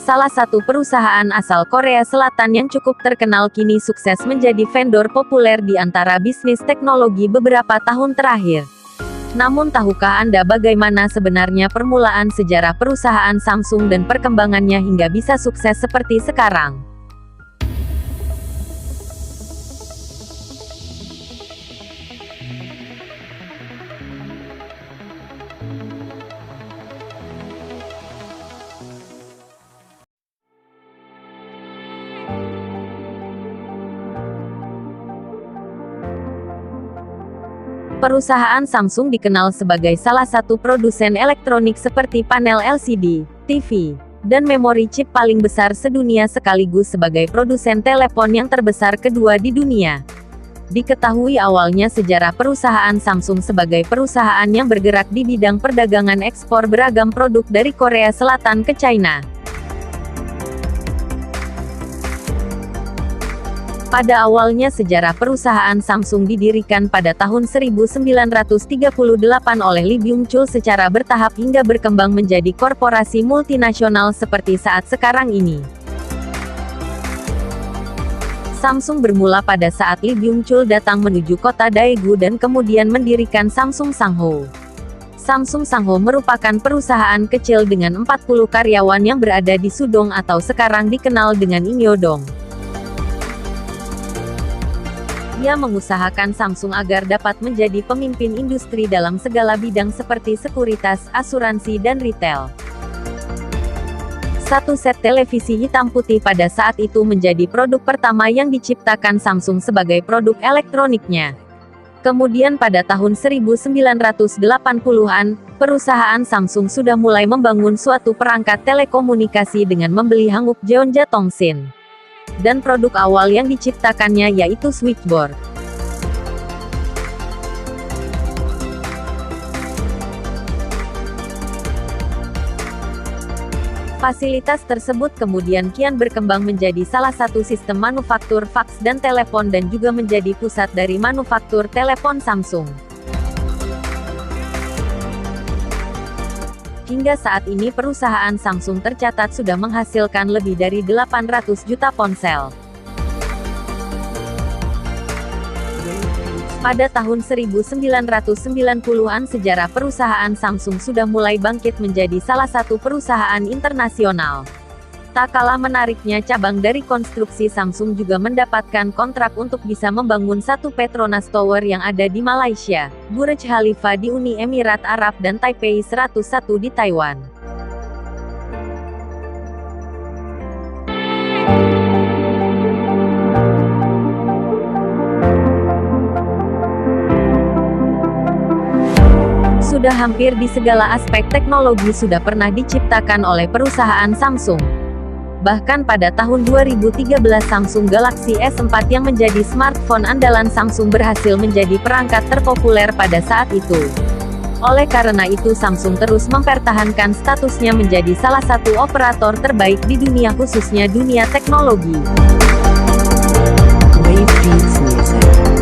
salah satu perusahaan asal Korea Selatan yang cukup terkenal kini sukses menjadi vendor populer di antara bisnis teknologi beberapa tahun terakhir. Namun tahukah Anda bagaimana sebenarnya permulaan sejarah perusahaan Samsung dan perkembangannya hingga bisa sukses seperti sekarang? Perusahaan Samsung dikenal sebagai salah satu produsen elektronik seperti panel LCD, TV, dan memori chip paling besar sedunia sekaligus sebagai produsen telepon yang terbesar kedua di dunia. Diketahui awalnya sejarah perusahaan Samsung sebagai perusahaan yang bergerak di bidang perdagangan ekspor beragam produk dari Korea Selatan ke China. Pada awalnya sejarah perusahaan Samsung didirikan pada tahun 1938 oleh Lee Byung-chul secara bertahap hingga berkembang menjadi korporasi multinasional seperti saat sekarang ini. Samsung bermula pada saat Lee Byung-chul datang menuju kota Daegu dan kemudian mendirikan Samsung Sangho. Samsung Sangho merupakan perusahaan kecil dengan 40 karyawan yang berada di Sudong atau sekarang dikenal dengan Ingyodong. Ia mengusahakan Samsung agar dapat menjadi pemimpin industri dalam segala bidang seperti sekuritas, asuransi dan retail. Satu set televisi hitam putih pada saat itu menjadi produk pertama yang diciptakan Samsung sebagai produk elektroniknya. Kemudian pada tahun 1980-an, perusahaan Samsung sudah mulai membangun suatu perangkat telekomunikasi dengan membeli Hanguk Jeonja Tongsin. Dan produk awal yang diciptakannya yaitu switchboard. Fasilitas tersebut kemudian kian berkembang menjadi salah satu sistem manufaktur faks dan telepon dan juga menjadi pusat dari manufaktur telepon Samsung. Hingga saat ini perusahaan Samsung tercatat sudah menghasilkan lebih dari 800 juta ponsel. Pada tahun 1990-an sejarah perusahaan Samsung sudah mulai bangkit menjadi salah satu perusahaan internasional. Tak kalah menariknya cabang dari konstruksi Samsung juga mendapatkan kontrak untuk bisa membangun satu Petronas Tower yang ada di Malaysia, Burj Khalifa di Uni Emirat Arab dan Taipei 101 di Taiwan. Sudah hampir di segala aspek teknologi sudah pernah diciptakan oleh perusahaan Samsung. Bahkan pada tahun 2013 Samsung Galaxy S4 yang menjadi smartphone andalan Samsung berhasil menjadi perangkat terpopuler pada saat itu. Oleh karena itu Samsung terus mempertahankan statusnya menjadi salah satu operator terbaik di dunia khususnya dunia teknologi. Wave Beats Music.